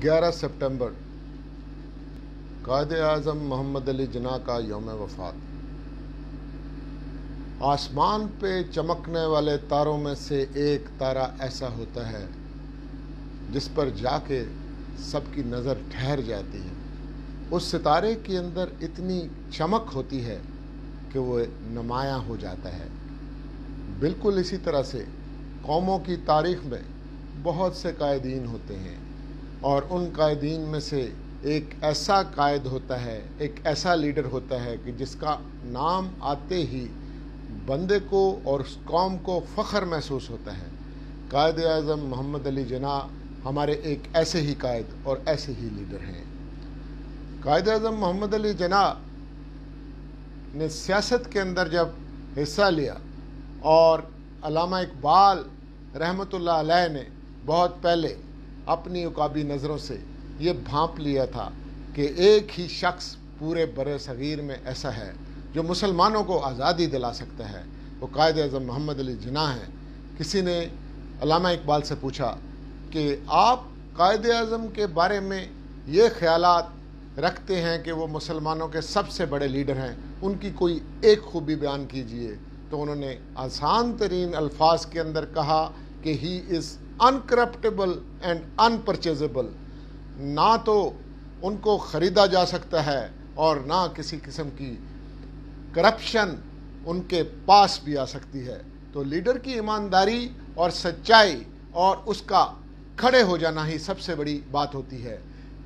11 September قائد اعظم محمد علی جناح کا یوم وفات۔ آسمان پہ چمکنے والے تاروں میں سے ایک تارا ایسا ہوتا ہے جس پر جا کے سب کی نظر ٹھہر جاتی ہے۔ اس ستارے کے اندر اتنی چمک ہوتی ہے کہ وہ نمایاں ہو جاتا ہے۔ بالکل اسی طرح سے قوموں کی تاریخ میں بہت سے قائدین ہوتے ہیں، اور ان قائدین میں سے ایک ایسا قائد ہوتا ہے، ایک ایسا لیڈر ہوتا ہے کہ جس کا نام آتے ہی بندے کو اور اس قوم کو فخر محسوس ہوتا ہے۔ قائد اعظم محمد علی جناح ہمارے ایک ایسے ہی قائد اور ایسے ہی لیڈر ہیں۔ قائد اعظم محمد علی جناح نے سیاست کے اندر جب حصہ لیا، اور علامہ اقبال رحمۃ اللہ علیہ نے بہت پہلے اپنی عقابی نظروں سے یہ بھانپ لیا تھا کہ ایک ہی شخص پورے برِ صغیر میں ایسا ہے جو مسلمانوں کو آزادی دلا سکتا ہے، وہ قائد اعظم محمد علی جناح ہیں۔ کسی نے علامہ اقبال سے پوچھا کہ آپ قائد اعظم کے بارے میں یہ خیالات رکھتے ہیں کہ وہ مسلمانوں کے سب سے بڑے لیڈر ہیں، ان کی کوئی ایک خوبی بیان کیجئے۔ تو انہوں نے آسان ترین الفاظ کے اندر کہا کہ ہی از انکرپٹیبل اینڈ انپرچیزیبل، نہ تو ان کو خریدا جا سکتا ہے اور نہ کسی قسم کی کرپشن ان کے پاس بھی آ سکتی ہے۔ تو لیڈر کی ایمانداری اور سچائی اور اس کا کھڑے ہو جانا ہی سب سے بڑی بات ہوتی ہے۔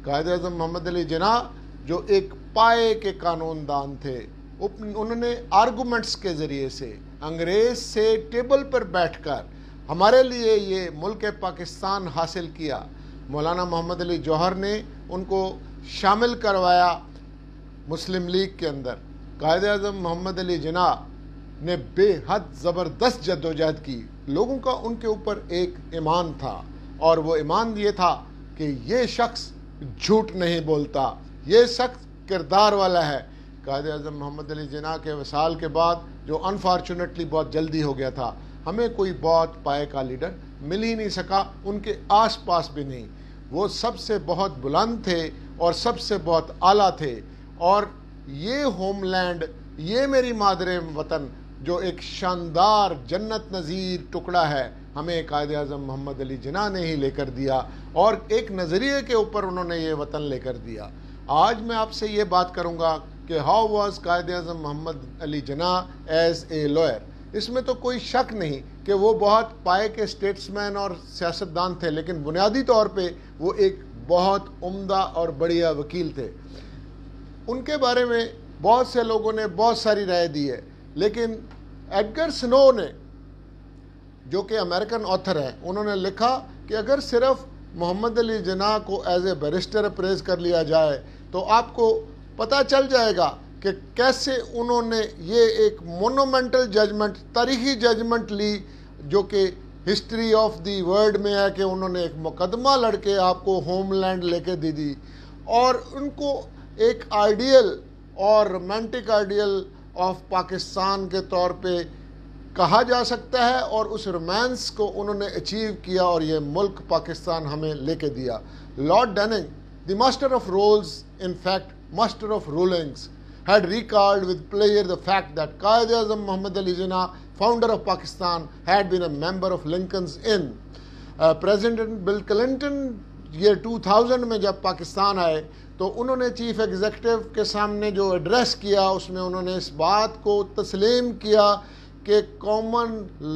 قائد اعظم محمد علی جناح جو ایک پائے کے قانون دان تھے، انہوں نے آرگومنٹس کے ذریعے سے انگریز سے ٹیبل پر بیٹھ کر ہمارے لیے یہ ملک پاکستان حاصل کیا۔ مولانا محمد علی جوہر نے ان کو شامل کروایا مسلم لیگ کے اندر۔ قائد اعظم محمد علی جناح نے بے حد زبردست جدوجہد کی۔ لوگوں کا ان کے اوپر ایک ایمان تھا، اور وہ ایمان یہ تھا کہ یہ شخص جھوٹ نہیں بولتا، یہ شخص کردار والا ہے۔ قائد اعظم محمد علی جناح کے وصال کے بعد، جو انفارچونیٹلی بہت جلدی ہو گیا تھا، ہمیں کوئی بہت پائے کا لیڈر مل ہی نہیں سکا، ان کے آس پاس بھی نہیں۔ وہ سب سے بہت بلند تھے اور سب سے بہت اعلیٰ تھے، اور یہ ہوم لینڈ، یہ میری مادر وطن جو ایک شاندار جنت نظیر ٹکڑا ہے، ہمیں قائد اعظم محمد علی جناح نے ہی لے کر دیا، اور ایک نظریے کے اوپر انہوں نے یہ وطن لے کر دیا۔ آج میں آپ سے یہ بات کروں گا کہ how was Quaid Azam Muhammad Ali Jinnah as a lawyer. اس میں تو کوئی شک نہیں کہ وہ بہت پائے کے اسٹیٹسمین اور سیاستدان تھے، لیکن بنیادی طور پہ وہ ایک بہت عمدہ اور بڑھیا وکیل تھے۔ ان کے بارے میں بہت سے لوگوں نے بہت ساری رائے دی ہے، لیکن ایڈگر سنو نے، جو کہ امریکن آتھر ہیں، انہوں نے لکھا کہ اگر صرف محمد علی جناح کو ایز اے بیرسٹر اپریز کر لیا جائے تو آپ کو پتہ چل جائے گا کہ کیسے انہوں نے یہ ایک مونومنٹل ججمنٹ، تاریخی ججمنٹ لی، جو کہ ہسٹری آف دی ورلڈ میں ہے، کہ انہوں نے ایک مقدمہ لڑ کے آپ کو ہوم لینڈ لے کے دی، اور ان کو ایک آئیڈیل اور رومانٹک آئیڈیل آف پاکستان کے طور پہ کہا جا سکتا ہے، اور اس رومانس کو انہوں نے اچیو کیا، اور یہ ملک پاکستان ہمیں لے کے دیا۔ Lord Denning, the master of rolls, in fact master of rulings, had recalled with pleasure the fact that Qaid Azam Muhammad Ali Jinnah, founder of Pakistan, had been a member of Lincoln's Inn. President Bill Clinton year 2000 میں جب پاکستان آئے تو انہوں نے chief executive کے سامنے جو address کیا، اس میں انہوں نے اس بات کو تسلیم کیا کہ کامن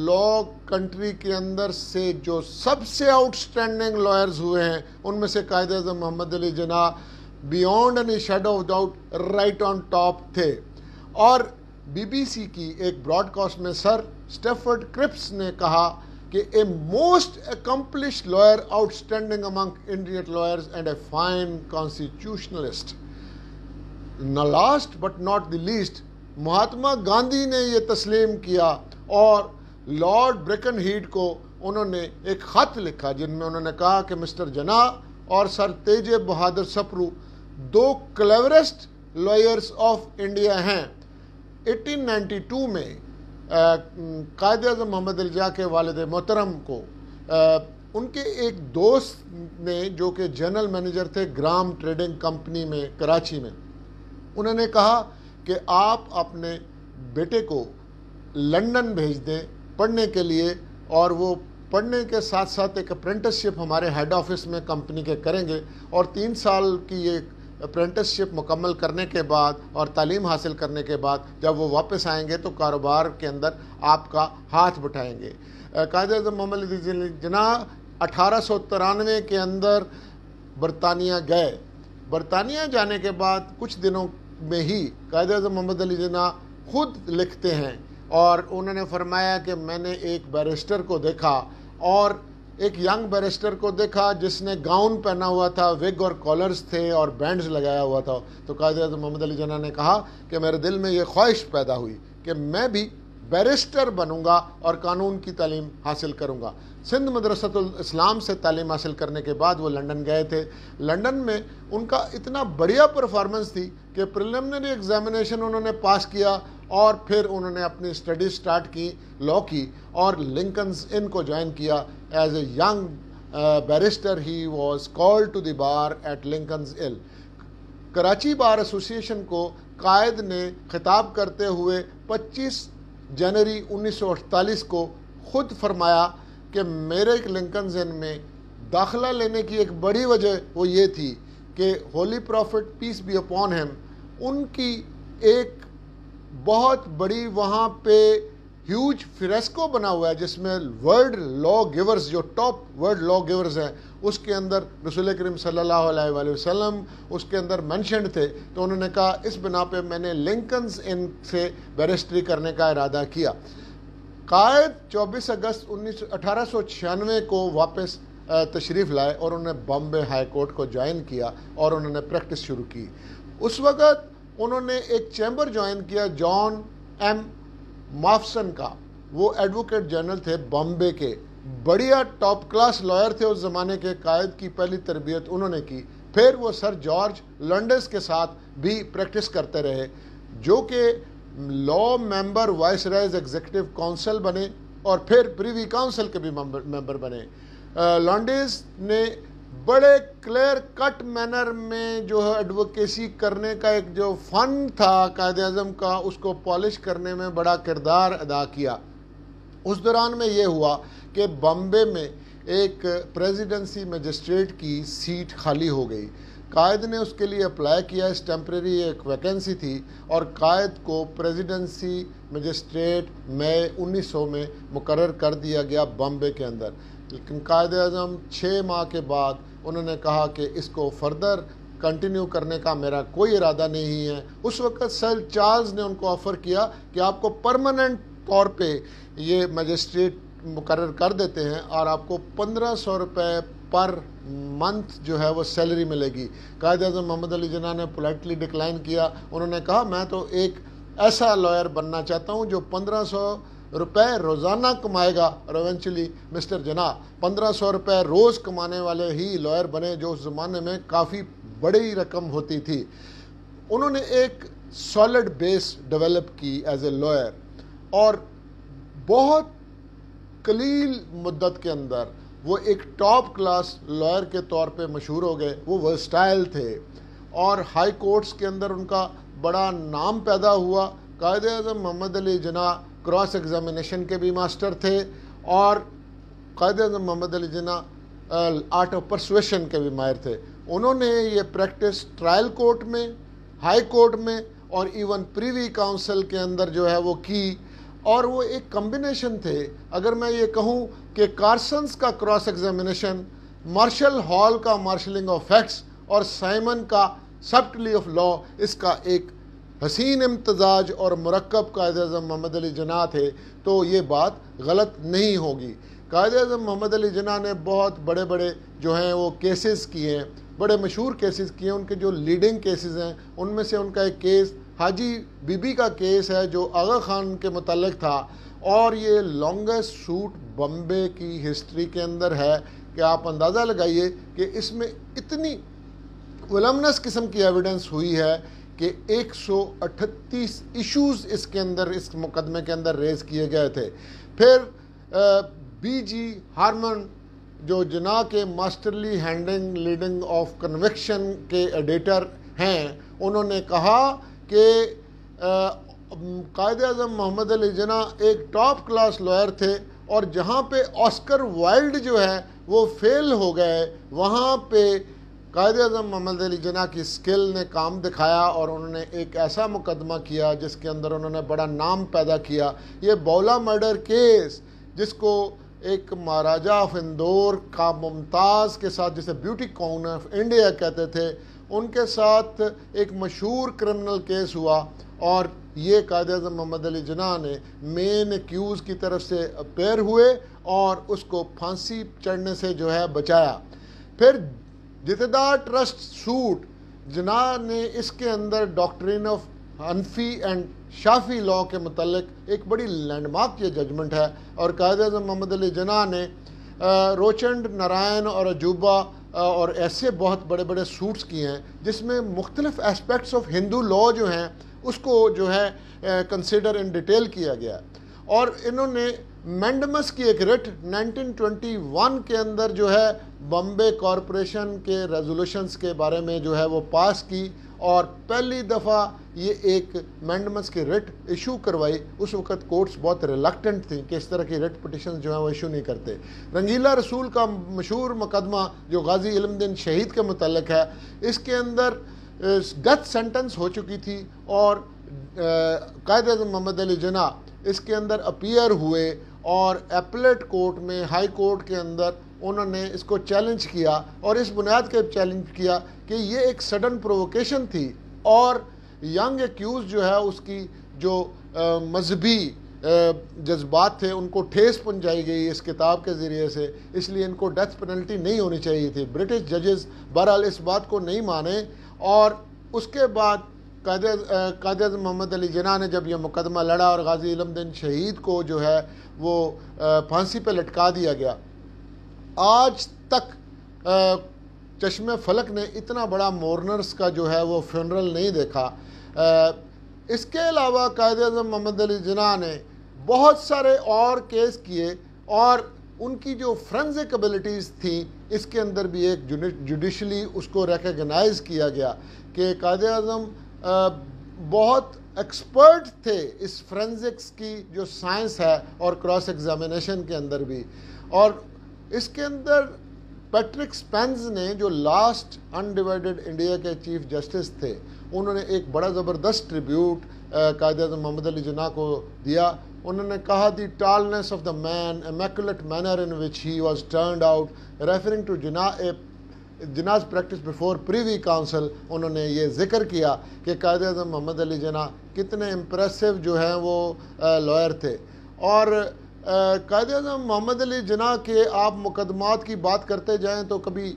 لا کنٹری کے اندر سے جو سب سے آؤٹ اسٹینڈنگ لائرز ہوئے ہیں، ان میں سے Quaid Azam Muhammad Ali Jinnah beyond any shadow of doubt right on top تھے۔ اور بی بی سی کی ایک براڈ کاسٹ میں سر اسٹیفرڈ کرپس نے کہا کہ a most accomplished lawyer outstanding among Indian lawyers and a fine constitutionalist. Last but not the least, Mahatma Gandhi نے یہ تسلیم کیا، اور لارڈ برکن ہیڈ کو انہوں نے ایک خط لکھا جن میں انہوں نے کہا کہ مسٹر جناح اور سر تیج بہادر سپرو دو کلیورسٹ لائرز آف انڈیا ہیں۔ 1892 میں قائد اعظم محمد علی جناح کے والد محترم کو ان کے ایک دوست نے جو کہ جنرل مینیجر تھے گرام ٹریڈنگ کمپنی میں کراچی میں، انہوں نے کہا کہ آپ اپنے بیٹے کو لنڈن بھیج دیں پڑھنے کے لیے، اور وہ پڑھنے کے ساتھ ساتھ ایک اپرینٹسشپ ہمارے ہیڈ آفس میں کمپنی کے کریں گے، اور 3 سال کی یہ اپرینٹسشپ مکمل کرنے کے بعد اور تعلیم حاصل کرنے کے بعد جب وہ واپس آئیں گے تو کاروبار کے اندر آپ کا ہاتھ بٹھائیں گے۔ قائد اعظم محمد علی جناح 1893 کے اندر برطانیہ گئے۔ برطانیہ جانے کے بعد کچھ دنوں میں ہی قائد اعظم محمد علی جناح خود لکھتے ہیں، اور انہوں نے فرمایا کہ میں نے ایک بیرسٹر کو دیکھا، اور ایک ینگ بیرسٹر کو دیکھا جس نے گاؤن پہنا ہوا تھا، وگ اور کالرز تھے اور بینڈز لگایا ہوا تھا۔ تو قائد اعظم محمد علی جناح نے کہا کہ میرے دل میں یہ خواہش پیدا ہوئی کہ میں بھی بیرسٹر بنوں گا اور قانون کی تعلیم حاصل کروں گا۔ سندھ مدرسۃ الاسلام سے تعلیم حاصل کرنے کے بعد وہ لنڈن گئے تھے۔ لنڈن میں ان کا اتنا بڑھیا پرفارمنس تھی کہ پریلیمنری ایگزامینیشن انہوں نے پاس کیا، اور پھر انہوں نے اپنی اسٹڈی سٹارٹ کی، لاء کی، اور لنکنز ان کو جوائن کیا as a young barrister. He was called to the bar at Lincoln's inn. Karachi bar association کو قائد نے خطاب کرتے ہوئے 25 جنوری 1948 کو خود فرمایا کہ میرے لنکنز ان میں داخلہ لینے کی ایک بڑی وجہ وہ یہ تھی کہ holy prophet peace be upon him, ان کی ایک بہت بڑی وہاں پہ ہیوج فریسکو بنا ہوا ہے جس میں ورلڈ لاء گیورز، جو ٹاپ ورلڈ لاء گیورز ہیں، اس کے اندر رسول کریم صلی اللہ علیہ وآلہ وسلم اس کے اندر مینشنڈ تھے۔ تو انہوں نے کہا اس بنا پہ میں نے لنکنز ان سے بیرسٹری کرنے کا ارادہ کیا۔ قائد 24 اگست 1896 کو واپس تشریف لائے، اور انہوں نے بامبے ہائی کورٹ کو جوائن کیا اور انہوں نے پریکٹس شروع کی۔ اس وقت انہوں نے ایک چیمبر جوائن کیا جان ایم مافسن کا، وہ ایڈوکیٹ جنرل تھے بامبے کے، بڑھیا ٹاپ کلاس لائر تھے اس زمانے کے۔ قائد کی پہلی تربیت انہوں نے کی۔ پھر وہ سر جارج لنڈس کے ساتھ بھی پریکٹس کرتے رہے، جو کہ لاء ممبر وائس رائز ایگزیکٹو کونسل بنے، اور پھر پریوی کاؤنسل کے بھی ممبر بنے۔ لانڈیز نے بڑے کلیئر کٹ مینر میں جو ہے ایڈوکیسی کرنے کا ایک جو فن تھا قائد اعظم کا، اس کو پالش کرنے میں بڑا کردار ادا کیا۔ اس دوران میں یہ ہوا کہ بامبے میں ایک پریزیڈنسی مجسٹریٹ کی سیٹ خالی ہو گئی۔ قائد نے اس کے لیے اپلائی کیا، اس ٹیمپریری ایک ویکنسی تھی، اور قائد کو پریزیڈنسی مجسٹریٹ مئی 1900 میں مقرر کر دیا گیا بامبے کے اندر۔ لیکن قائد اعظم 6 ماہ کے بعد انہوں نے کہا کہ اس کو فردر کنٹینیو کرنے کا میرا کوئی ارادہ نہیں ہے۔ اس وقت سر چارلز نے ان کو آفر کیا کہ آپ کو پرماننٹ طور پہ یہ مجسٹریٹ مقرر کر دیتے ہیں، اور آپ کو 1500 روپے پر منتھ جو ہے وہ سیلری ملے گی۔ قائد اعظم محمد علی جناح نے پولائٹلی ڈکلائن کیا۔ انہوں نے کہا میں تو ایک ایسا لائر بننا چاہتا ہوں جو 1500 روپے روزانہ کمائے گا، اور ایونچولی مسٹر جناح 1500 روپے روز کمانے والے ہی لائر بنے، جو اس زمانے میں کافی بڑی رقم ہوتی تھی۔ انہوں نے ایک سالڈ بیس ڈیولپ کی ایز اے لائر، اور بہت قلیل مدت کے اندر وہ ایک ٹاپ کلاس لائر کے طور پہ مشہور ہو گئے۔ وہ ورسٹائل تھے، اور ہائی کورٹس کے اندر ان کا بڑا نام پیدا ہوا۔ قائد اعظم محمد علی جناح کراس ایگزامینیشن کے بھی ماسٹر تھے، اور قائد اعظم محمد علی جناح آرٹ آف پرسویشن کے بھی ماہر تھے۔ انہوں نے یہ پریکٹس ٹرائل کورٹ میں، ہائی کورٹ میں، اور ایون پریوی کاؤنسل کے اندر جو ہے وہ کی، اور وہ ایک کمبینیشن تھے۔ اگر میں یہ کہوں کہ کارسنز کا کراس ایگزامینیشن، مارشل ہال کا مارشلنگ آف فیکٹس، اور سائمن کا سبٹلی آف لاء، اس کا ایک حسین امتزاج اور مرکب قائد اعظم محمد علی جناح تھے، تو یہ بات غلط نہیں ہوگی۔ قائد اعظم محمد علی جناح نے بہت بڑے بڑے جو ہیں وہ کیسز کیے ہیں، بڑے مشہور کیسز کیے ہیں۔ ان کے جو لیڈنگ کیسز ہیں ان میں سے ان کا ایک کیس حاجی بی بی کا کیس ہے جو آغا خان کے متعلق تھا، اور یہ لانگسٹ سوٹ بمبے کی ہسٹری کے اندر ہے کہ آپ اندازہ لگائیے کہ اس میں اتنی ولمنس قسم کی ایویڈنس ہوئی ہے کہ 138 ایشوز اس کے اندر، اس مقدمے کے اندر ریز کیے گئے تھے۔ پھر بی جی ہارمن جو جناح کے ماسٹرلی ہینڈلنگ لیڈنگ آف کنوکشن کے ایڈیٹر ہیں، انہوں نے کہا کہ قائد اعظم محمد علی جناح ایک ٹاپ کلاس لائر تھے، اور جہاں پہ آسکر وائلڈ جو ہے وہ فیل ہو گئے، وہاں پہ قائد اعظم محمد علی جناح کی سکل نے کام دکھایا، اور انہوں نے ایک ایسا مقدمہ کیا جس کے اندر انہوں نے بڑا نام پیدا کیا۔ یہ بولا مرڈر کیس، جس کو ایک مہاراجہ آف اندور کا ممتاز کے ساتھ، جسے بیوٹی کون آف انڈیا کہتے تھے، ان کے ساتھ ایک مشہور کرمنل کیس ہوا، اور یہ قائد اعظم محمد علی جناح نے مین ایکیوز کی طرف سے اپیئر ہوئے اور اس کو پھانسی چڑھنے سے جو ہے بچایا۔ پھر جتھیدار ٹرسٹ سوٹ، جناح نے اس کے اندر doctrine of Hanafi and Shafi law کے متعلق ایک بڑی لینڈ مارک یہ ججمنٹ ہے، اور قائد اعظم محمد علی جناح نے روچنڈ، نارائن اور عجوبہ اور ایسے بہت بڑے بڑے سوٹس کیے ہیں جس میں مختلف ایسپیکٹس آف ہندو لاء جو ہیں اس کو جو ہے کنسیڈر ان ڈیٹیل کیا گیا، اور انہوں نے مینڈمس کی ایک رٹ 1921 کے اندر جو ہے بمبے کارپوریشن کے ریزولوشنز کے بارے میں جو ہے وہ پاس کی، اور پہلی دفعہ یہ ایک مینڈمس کی رٹ ایشو کروائی۔ اس وقت کورٹس بہت ریلکٹنٹ تھیں کہ اس طرح کی رٹ پٹیشنز جو ہیں وہ ایشو نہیں کرتے۔ رنگیلا رسول کا مشہور مقدمہ جو غازی علم دین شہید کے متعلق ہے، اس کے اندر ڈیتھ سینٹنس ہو چکی تھی، اور قائد اعظم محمد علی جناح اس کے اندر اپیئر ہوئے، اور ایپلیٹ کورٹ میں، ہائی کورٹ کے اندر انہوں نے اس کو چیلنج کیا، اور اس بنیاد کے چیلنج کیا کہ یہ ایک سڈن پرووکیشن تھی، اور ینگ ایکیوز جو ہے اس کی جو مذہبی جذبات تھے ان کو ٹھیس پہنچائی گئی اس کتاب کے ذریعے سے، اس لیے ان کو ڈیتھ پینلٹی نہیں ہونی چاہیے تھی۔ برٹش ججز بہرحال اس بات کو نہیں مانے، اور اس کے بعد قائد اعظم محمد علی جناح نے جب یہ مقدمہ لڑا اور غازی علم دین شہید کو جو ہے وہ پھانسی پہ لٹکا دیا گیا۔ آج تک چشم فلک نے اتنا بڑا مورنرز کا جو ہے وہ فیونرل نہیں دیکھا۔ اس کے علاوہ قائد اعظم محمد علی جناح نے بہت سارے اور کیس کیے، اور ان کی جو فرنزک ایبلٹیز تھیں اس کے اندر بھی ایک جوڈیشلی اس کو ریکگنائز کیا گیا کہ قائد اعظم بہت ایکسپرٹ تھے اس فرنزکس کی جو سائنس ہے اور کراس ایگزامینیشن کے اندر بھی۔ اور اس کے اندر پیٹرک سپینز نے جو لاسٹ انڈیوائیڈڈ انڈیا کے چیف جسٹس تھے، انہوں نے ایک بڑا زبردست ٹریبیوٹ قائد اعظم محمد علی جناح کو دیا۔ انہوں نے کہا the talents of the man immaculate manner in which he was turned out referring to Jinnah's practice before privy council. انہوں نے یہ ذکر کیا کہ قائد اعظم محمد علی جناح کتنے امپریسو جو ہیں وہ لائر تھے، اور قائد اعظم محمد علی جناح کے آپ مقدمات کی بات کرتے جائیں تو کبھی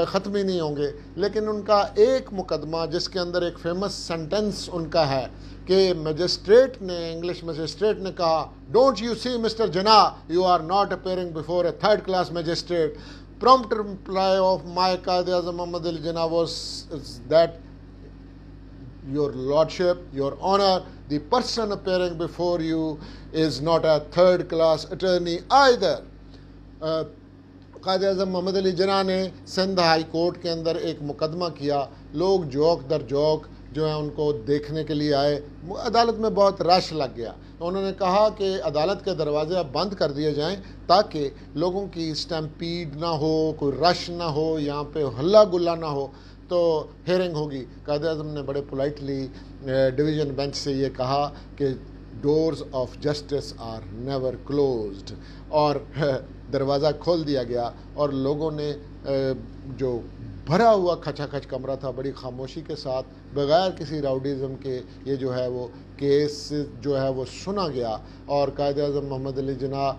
ختم ہی نہیں ہوں گے، لیکن ان کا ایک مقدمہ جس کے اندر ایک فیمس سینٹنس ان کا ہے کہ میجسٹریٹ نے، انگلش میجسٹریٹ نے کہا، don't you see mister Jinnah you are not appearing before a third class magistrate. Prompt reply of my Qaid Azam Muhammad Ali Jinnah was that, Your Lordship, Your Honor, the person appearing before you is not a third class attorney either. قائد اعظم محمد علی جناح نے Sindh high court کے اندر ایک مقدمہ کیا، لوگ joke در joke جو ہیں ان کو دیکھنے کے لیے آئے، عدالت میں بہت رش لگ گیا۔ انہوں نے کہا کہ عدالت کے دروازے اب بند کر دیے جائیں تاکہ لوگوں کی اسٹیمپیڈ نہ ہو، کوئی رش نہ ہو، یہاں پہ ہلا گلا نہ ہو، تو ہیئرنگ ہوگی۔ قائد اعظم نے بڑے پولائٹلی ڈویژن بینچ سے یہ کہا کہ doors of justice are never closed, اور دروازہ کھول دیا گیا، اور لوگوں نے جو بھرا ہوا کھچا کھچ کمرہ تھا بڑی خاموشی کے ساتھ بغیر کسی راؤڈیزم کے یہ جو ہے وہ کیس جو ہے وہ سنا گیا، اور قائد اعظم محمد علی جناح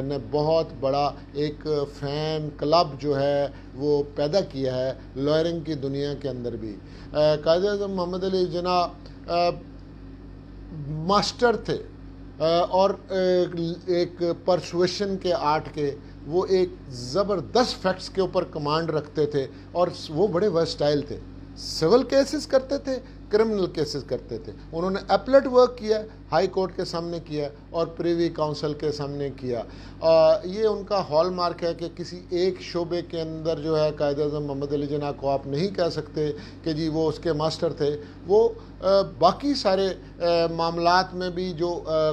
نے بہت بڑا ایک فین کلب جو ہے وہ پیدا کیا ہے لائرنگ کی دنیا کے اندر بھی۔ قائد اعظم محمد علی جناح ماسٹر تھے، اور ایک پرسویشن کے آرٹ کے، وہ ایک زبردست فیکٹس کے اوپر کمانڈ رکھتے تھے، اور وہ بڑے ورسٹائل تھے، سول کیسز کرتے تھے، کرمنل کیسز کرتے تھے۔ انہوں نے ایپلیٹ ورک کیا، ہائی کورٹ کے سامنے کیا اور پریوی کاؤنسل کے سامنے کیا. یہ ان کا ہال مارک ہے کہ کسی ایک شعبے کے اندر جو ہے قائد اعظم محمد علی جناح کو آپ نہیں کہہ سکتے کہ جی وہ اس کے ماسٹر تھے. وہ باقی سارے معاملات میں بھی جو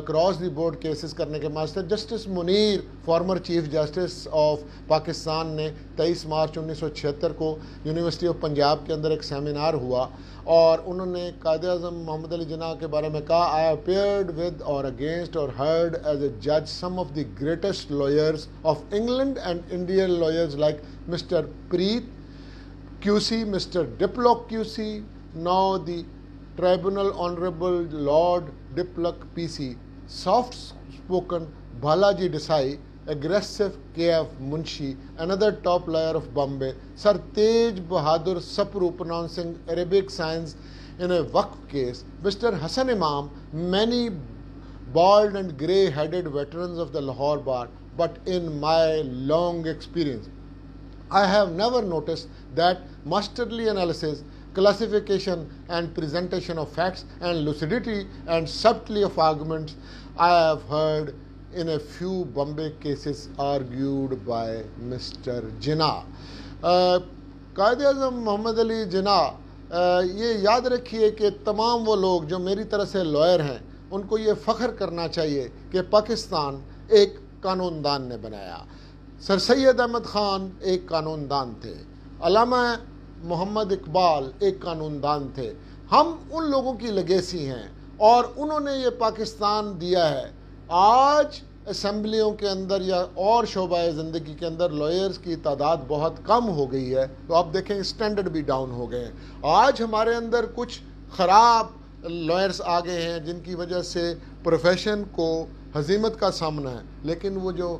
کراس دی بورڈ کیسز کرنے کے master. Justice Munir farmer chief justice of Pakistan نے 23 مارچ 1976 کو یونیورسٹی آف پنجاب کے اندر ایک سیمینار ہوا اور انہوں نے قائد اعظم محمد علی جناح کے بارے میں کہا, I appeared with or against or heard as a جج some of the greatest lawyers of England and Indian lawyers like mister Pritt QC, Mr. Diplock QC, now the Tribunal Honorable Lord Diplock PC, soft-spoken Balaji Desai, aggressive KF Munshi, another top lawyer of Bombay, Sir Tej Bahadur Sapru pronouncing Arabic science in a Waqf case, Mr. Hassan Imam, many bald and grey-headed veterans of the Lahore Bar, but in my long experience, I have never noticed that masterly analysis, classification and presentation of facts and lucidity and subtlety of arguments I have heard in a few Bombay cases argued by Mr. Jinnah. قائد اعظم محمد علی جناح یہ یاد رکھیے کہ تمام وہ لوگ جو میری طرح سے لائر ہیں ان کو یہ فخر کرنا چاہیے کہ پاکستان ایک قانون دان نے بنایا. سر سید احمد خان ایک قانون دان تھے, علامہ محمد اقبال ایک قانون دان تھے. ہم ان لوگوں کی لیگیسی ہیں اور انہوں نے یہ پاکستان دیا ہے. آج اسمبلیوں کے اندر یا اور شعبہ زندگی کے اندر لائرز کی تعداد بہت کم ہو گئی ہے, تو آپ دیکھیں اسٹینڈرڈ بھی ڈاؤن ہو گئے ہیں. آج ہمارے اندر کچھ خراب لائرز آ گئے ہیں جن کی وجہ سے پروفیشن کو ہزیمت کا سامنا ہے, لیکن وہ جو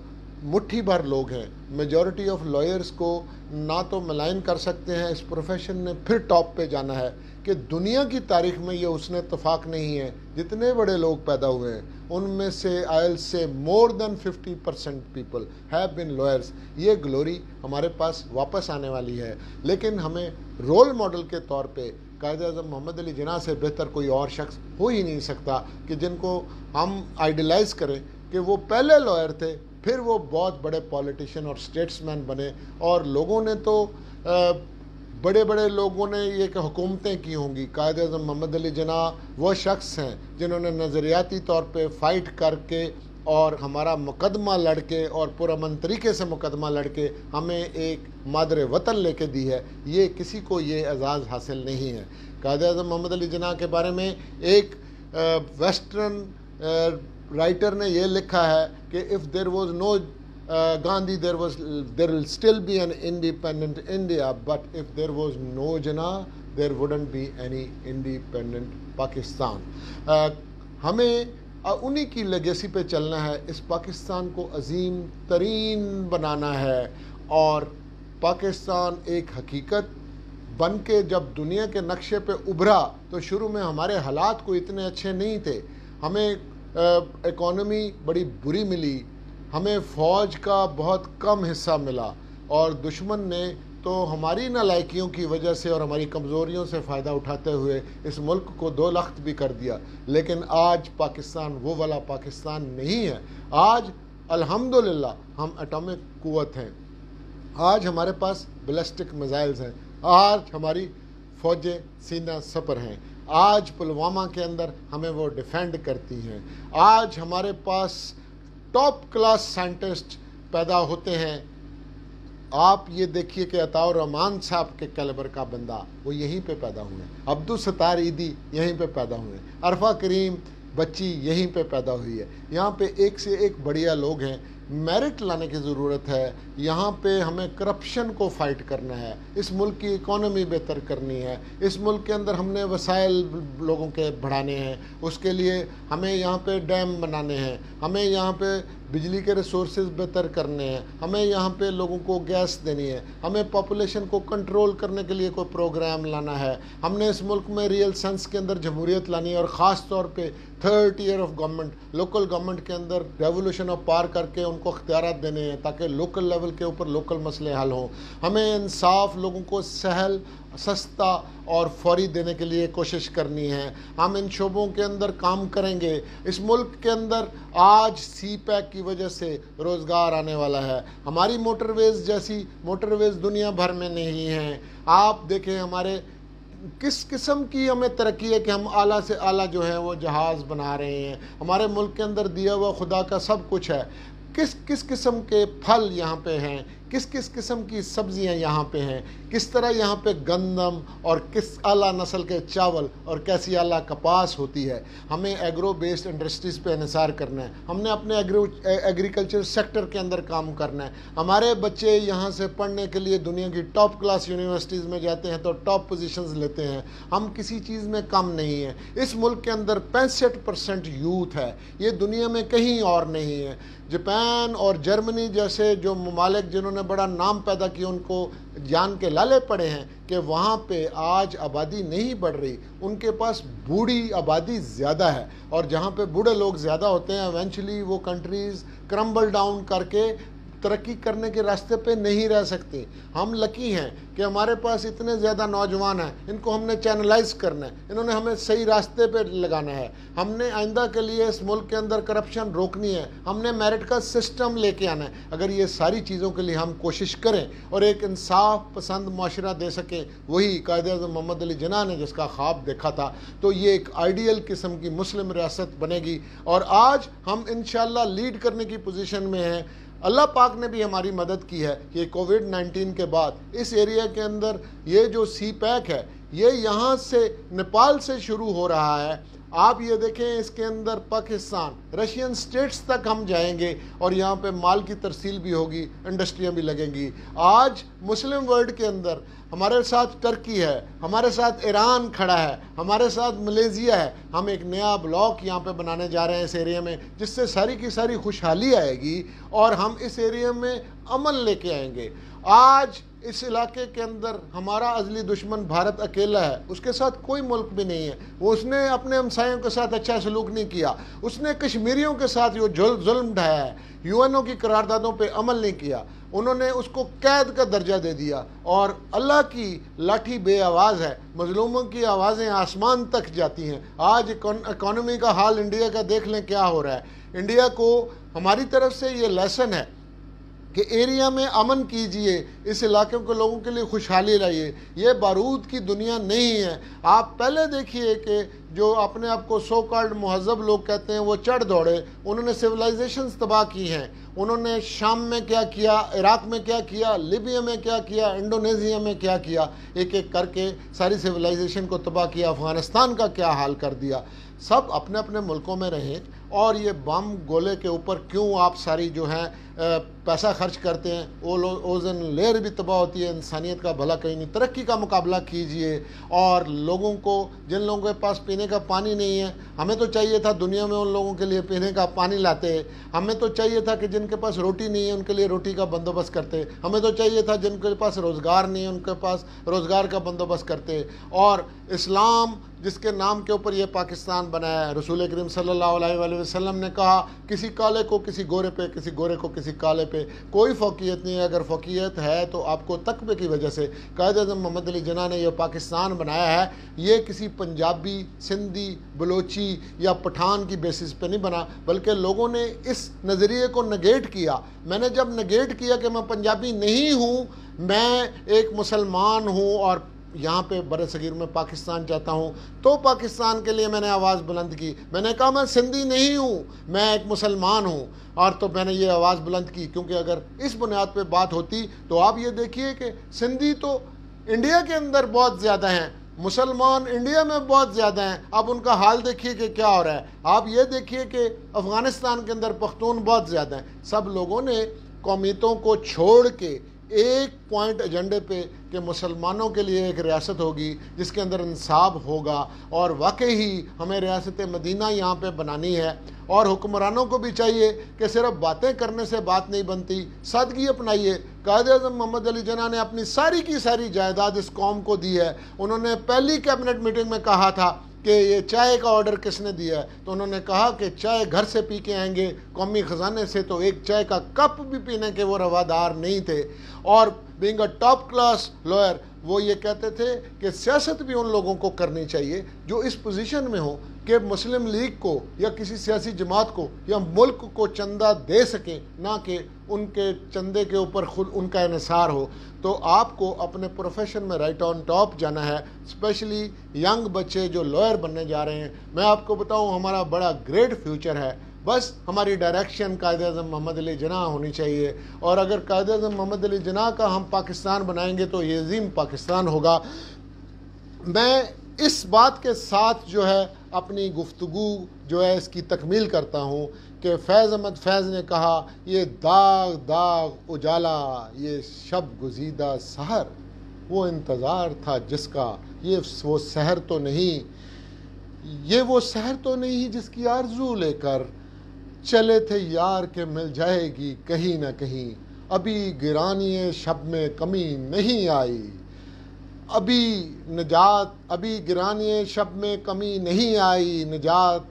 مٹھی بھر لوگ ہیں, میجورٹی آف لائرز کو نہ تو ملائن کر سکتے ہیں. اس پروفیشن نے پھر ٹاپ پہ جانا ہے کہ دنیا کی تاریخ میں یہ اس نے اتفاق نہیں ہے, جتنے بڑے لوگ پیدا ہوئے ہیں ان میں سے آئل سے مور دین 50% پیپل ہیو بین لائرز. یہ گلوری ہمارے پاس واپس آنے والی ہے, لیکن ہمیں رول ماڈل کے طور پہ قائد اعظم محمد علی جناح سے بہتر کوئی اور شخص ہو ہی نہیں سکتا کہ جن کو ہم آئیڈیلائز کریں کہ وہ پہلے لائر تھے, پھر وہ بہت بڑے پولیٹیشین اور اسٹیٹس مین بنے, اور لوگوں نے تو بڑے بڑے لوگوں نے یہ کہ حکومتیں کی ہوں گی. قائد اعظم محمد علی جناح وہ شخص ہیں جنہوں نے نظریاتی طور پہ فائٹ کر کے اور ہمارا مقدمہ لڑ کے اور پرامن طریقے سے مقدمہ لڑ کے ہمیں ایک مادر وطن لے کے دی ہے. یہ کسی کو یہ اعزاز حاصل نہیں ہے. قائد اعظم محمد علی جناح کے بارے میں ایک ویسٹرن رائٹر نے یہ لکھا ہے کہ if there was no Gandhi, there will still be an independent India, but if there was no Jinnah, there wouldn't be any independent Pakistan. ہمیں انہی کی لیگیسی پہ چلنا ہے, اس پاکستان کو عظیم ترین بنانا ہے, اور پاکستان ایک حقیقت بن کے جب دنیا کے نقشے پہ ابھرا تو شروع میں ہمارے حالات کو اتنے اچھے نہیں تھے. ہمیں اکانومی بڑی بری ملی, ہمیں فوج کا بہت کم حصہ ملا, اور دشمن نے تو ہماری نالائکیوں کی وجہ سے اور ہماری کمزوریوں سے فائدہ اٹھاتے ہوئے اس ملک کو دو لخت بھی کر دیا. لیکن آج پاکستان وہ والا پاکستان نہیں ہے. آج الحمدللہ ہم اٹامک قوت ہیں, آج ہمارے پاس بیلسٹک میزائلز ہیں, آج ہماری فوجیں سینہ سپر ہیں, آج پلوامہ کے اندر ہمیں وہ ڈیفینڈ کرتی ہیں, آج ہمارے پاس ٹاپ کلاس سائنٹسٹ پیدا ہوتے ہیں. آپ یہ دیکھیے کہ عطاء الرحمان صاحب کے کیلیبر کا بندہ وہ یہیں پہ پیدا ہوئے, عبدالستار عیدی یہیں پہ پیدا ہوئے, عرفہ کریم بچی یہیں پہ پیدا ہوئی ہے. یہاں پہ ایک سے ایک بڑھیا لوگ ہیں. میرٹ لانے کی ضرورت ہے. یہاں پہ ہمیں کرپشن کو فائٹ کرنا ہے, اس ملک کی اکانومی بہتر کرنی ہے, اس ملک کے اندر ہم نے وسائل لوگوں کے بڑھانے ہیں, اس کے لیے ہمیں یہاں پہ ڈیم بنانے ہیں, ہمیں یہاں پہ بجلی کے ریسورسز بہتر کرنے ہیں, ہمیں یہاں پہ لوگوں کو گیس دینی ہے, ہمیں پاپولیشن کو کنٹرول کرنے کے لیے کوئی پروگرام لانا ہے, ہم نے اس ملک میں ریئل سینس کے اندر جمہوریت لانی ہے, اور خاص طور پہ third year of government, local government کے اندر ریولوشن آف پاور کر کے ان کو اختیارات دینے ہیں تاکہ لوکل لیول کے اوپر لوکل مسئلے حل ہوں. ہمیں انصاف لوگوں کو سہل سستا اور فوری دینے کے لیے کوشش کرنی ہے. ہم ان شعبوں کے اندر کام کریں گے. اس ملک کے اندر آج سی پیک کی وجہ سے روزگار آنے والا ہے. ہماری موٹر ویز جیسی موٹر ویز دنیا بھر میں نہیں ہیں. آپ دیکھیں ہمارے کس قسم کی ہمیں ترقی ہے کہ ہم اعلیٰ سے اعلیٰ جو ہے وہ جہاز بنا رہے ہیں. ہمارے ملک کے اندر دیا ہوا خدا کا سب کچھ ہے. کس قسم کے پھل یہاں پہ ہیں, کس قسم کی سبزیاں یہاں پہ ہیں, کس طرح یہاں پہ گندم اور کس اعلیٰ نسل کے چاول اور کیسی اعلیٰ کپاس ہوتی ہے. ہمیں ایگرو بیسڈ انڈسٹریز پہ انحصار کرنا ہے. ہم نے اپنے ایگریکلچر سیکٹر کے اندر کام کرنا ہے. ہمارے بچے یہاں سے پڑھنے کے لیے دنیا کی ٹاپ کلاس یونیورسٹیز میں جاتے ہیں تو ٹاپ پوزیشنز لیتے ہیں. ہم کسی چیز میں کم نہیں ہیں. اس ملک کے اندر 65% یوتھ ہے. یہ دنیا میں کہیں اور نہیں ہے. جاپان اور جرمنی جیسے جو ممالک جنہوں نے بڑا نام پیدا کیا, ان کو جان کے لالے پڑے ہیں کہ وہاں پہ آج آبادی نہیں بڑھ رہی, ان کے پاس بوڑھی آبادی زیادہ ہے. اور جہاں پہ بوڑھے لوگ زیادہ ہوتے ہیں ایونچولی وہ کنٹریز کرمبل ڈاؤن کر کے ترقی کرنے کے راستے پہ نہیں رہ سکتی. ہم لکی ہیں کہ ہمارے پاس اتنے زیادہ نوجوان ہیں, ان کو ہم نے چینلائز کرنا ہے, انہوں نے ہمیں صحیح راستے پہ لگانا ہے. ہم نے آئندہ کے لیے اس ملک کے اندر کرپشن روکنی ہے, ہم نے میرٹ کا سسٹم لے کے آنا ہے. اگر یہ ساری چیزوں کے لیے ہم کوشش کریں اور ایک انصاف پسند معاشرہ دے سکیں, وہی قائد اعظم محمد علی جناح نے جس کا خواب دیکھا تھا, تو یہ ایک آئیڈیل قسم کی مسلم ریاست بنے گی. اور آج ہم انشاءاللہ لیڈ کرنے کی پوزیشن میں ہیں. اللہ پاک نے بھی ہماری مدد کی ہے کہ کووڈ-19 کے بعد اس ایریا کے اندر یہ جو سی پیک ہے یہ یہاں سے نیپال سے شروع ہو رہا ہے. آپ یہ دیکھیں اس کے اندر پاکستان, رشین سٹیٹس تک ہم جائیں گے اور یہاں پہ مال کی ترسیل بھی ہوگی, انڈسٹریاں بھی لگیں گی. آج مسلم ورلڈ کے اندر ہمارے ساتھ ٹرکی ہے, ہمارے ساتھ ایران کھڑا ہے, ہمارے ساتھ ملیزیا ہے. ہم ایک نیا بلاک یہاں پہ بنانے جا رہے ہیں اس ایریا میں, جس سے ساری کی ساری خوشحالی آئے گی اور ہم اس ایریا میں امن لے کے آئیں گے. آج اس علاقے کے اندر ہمارا ازلی دشمن بھارت اکیلا ہے, اس کے ساتھ کوئی ملک بھی نہیں ہے. اس نے اپنے ہمسایوں کے ساتھ اچھا سلوک نہیں کیا, اس نے کشمیریوں کے ساتھ جو ظلم ڈھایا ہے, UN کی قراردادوں پہ عمل نہیں کیا, انہوں نے اس کو قید کا درجہ دے دیا. اور اللہ کی لاٹھی بے آواز ہے, مظلوموں کی آوازیں آسمان تک جاتی ہیں. آج اکانومی کا حال انڈیا کا دیکھ لیں کیا ہو رہا ہے. انڈیا کو ہماری طرف سے یہ لیسن ہے کہ ایریا میں امن کیجئے, اس علاقے کے لوگوں کے لیے خوشحالی لائیے. یہ بارود کی دنیا نہیں ہے. آپ پہلے دیکھیے کہ جو اپنے آپ کو سو کالڈ مہذب لوگ کہتے ہیں وہ چڑھ دوڑے, انہوں نے سویلائزیشنز تباہ کی ہیں. انہوں نے شام میں کیا کیا, عراق میں کیا کیا, لیبیا میں کیا کیا, انڈونیزیا میں کیا کیا, ایک ایک کر کے ساری سویلائزیشن کو تباہ کیا. افغانستان کا کیا حال کر دیا. سب اپنے اپنے ملکوں میں رہیں, اور یہ بم گولے کے اوپر کیوں آپ ساری جو ہیں پیسہ خرچ کرتے ہیں. اوزن لیئر بھی تباہ ہوتی ہے, انسانیت کا بھلا کہیں نہیں. ترقی کا مقابلہ کیجئے. اور لوگوں کو, جن لوگوں کے پاس پینے کا پانی نہیں ہے, ہمیں تو چاہیے تھا دنیا میں ان لوگوں کے لیے پینے کا پانی لاتے. ہمیں تو چاہیے تھا کہ جن کے پاس روٹی نہیں ہے ان کے لیے روٹی کا بندوبست کرتے. ہمیں تو چاہیے تھا جن کے پاس روزگار نہیں ہے ان کے پاس روزگار کا بندوبست کرتے. اور اسلام جس کے نام کے اوپر یہ پاکستان بنایا ہے, رسول کریم صلی اللہ علیہ وآلہ وسلم نے کہا کسی کالے کو کسی گورے پہ, کسی گورے کو کسی کالے پہ کوئی فوقیت نہیں ہے. اگر فوقیت ہے تو آپ کو تقوی کی وجہ سے. قائد اعظم محمد علی جناح نے یہ پاکستان بنایا ہے, یہ کسی پنجابی, سندھی, بلوچی یا پٹھان کی بیسس پہ نہیں بنا, بلکہ لوگوں نے اس نظریے کو نگیٹ کیا. میں نے جب نگیٹ کیا کہ میں پنجابی نہیں ہوں, میں ایک مسلمان ہوں اور یہاں پہ بر صغیر میں پاکستان چاہتا ہوں, تو پاکستان کے لیے میں نے آواز بلند کی. میں نے کہا میں سندھی نہیں ہوں, میں ایک مسلمان ہوں. اور تو میں نے یہ آواز بلند کی, کیونکہ اگر اس بنیاد پہ بات ہوتی تو آپ یہ دیکھیے کہ سندھی تو انڈیا کے اندر بہت زیادہ ہیں, مسلمان انڈیا میں بہت زیادہ ہیں. اب ان کا حال دیکھیے کہ کیا ہو رہا ہے. آپ یہ دیکھیے کہ افغانستان کے اندر پختون بہت زیادہ ہیں. سب لوگوں نے قومیتوں کو چھوڑ کے ایک پوائنٹ ایجنڈے پہ کہ مسلمانوں کے لیے ایک ریاست ہوگی جس کے اندر انصاف ہوگا. اور واقعی ہمیں ریاست مدینہ یہاں پہ بنانی ہے. اور حکمرانوں کو بھی چاہیے کہ صرف باتیں کرنے سے بات نہیں بنتی, سادگی اپنائیے. قائد اعظم محمد علی جناح نے اپنی ساری کی ساری جائیداد اس قوم کو دی ہے. انہوں نے پہلی کیبنٹ میٹنگ میں کہا تھا کہ یہ چائے کا آرڈر کس نے دیا ہے, تو انہوں نے کہا کہ چائے گھر سے پی کے آئیں گے, قومی خزانے سے تو ایک چائے کا کپ بھی پینے کے وہ روادار نہیں تھے. اور being a top class lawyer, وہ یہ کہتے تھے کہ سیاست بھی ان لوگوں کو کرنی چاہیے جو اس پوزیشن میں ہو کہ مسلم لیگ کو یا کسی سیاسی جماعت کو یا ملک کو چندہ دے سکیں، نہ کہ ان کے چندے کے اوپر خود ان کا انحصار ہو۔ تو آپ کو اپنے پروفیشن میں رائٹ آن ٹاپ جانا ہے، اسپیشلی ینگ بچے جو لائر بننے جا رہے ہیں۔ میں آپ کو بتاؤں ہمارا بڑا گریٹ فیوچر ہے، بس ہماری ڈائریکشن قائد اعظم محمد علی جناح ہونی چاہیے، اور اگر قائد اعظم محمد علی جناح کا ہم پاکستان بنائیں گے تو یہ عظیم پاکستان ہوگا۔ میں اس بات کے ساتھ جو ہے اپنی گفتگو جو ہے اس کی تکمیل کرتا ہوں کہ فیض احمد فیض نے کہا، یہ داغ داغ اجالا، یہ شب گزیدہ سحر، وہ انتظار تھا جس کا، یہ وہ سحر تو نہیں، یہ وہ سحر تو نہیں جس کی آرزو لے کر چلے تھے یار کہ مل جائے گی کہیں نہ کہیں، ابھی گرانی شب میں کمی نہیں آئی، ابھی گرانی شب میں کمی نہیں آئی، نجات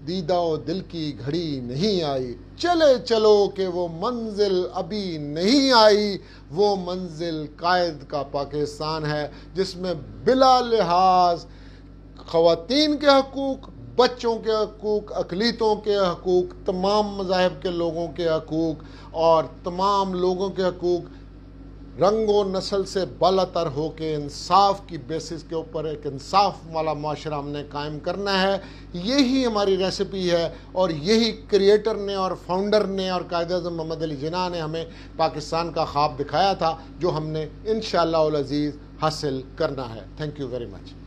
دیدہ و دل کی گھڑی نہیں آئی، چلے چلو کہ وہ منزل ابھی نہیں آئی، وہ منزل قائد کا پاکستان ہے جس میں بلا لحاظ خواتین کے حقوق، بچوں کے حقوق، اقلیتوں کے حقوق، تمام مذاہب کے لوگوں کے حقوق اور تمام لوگوں کے حقوق رنگ و نسل سے بالاتر ہو کے انصاف کی بیسس کے اوپر ایک انصاف والا معاشرہ ہم نے قائم کرنا ہے۔ یہی ہماری ریسپی ہے، اور یہی کریٹر نے اور فاؤنڈر نے اور قائد اعظم محمد علی جناح نے ہمیں پاکستان کا خواب دکھایا تھا، جو ہم نے انشاءاللہ العزیز حاصل کرنا ہے۔ Thank you very much.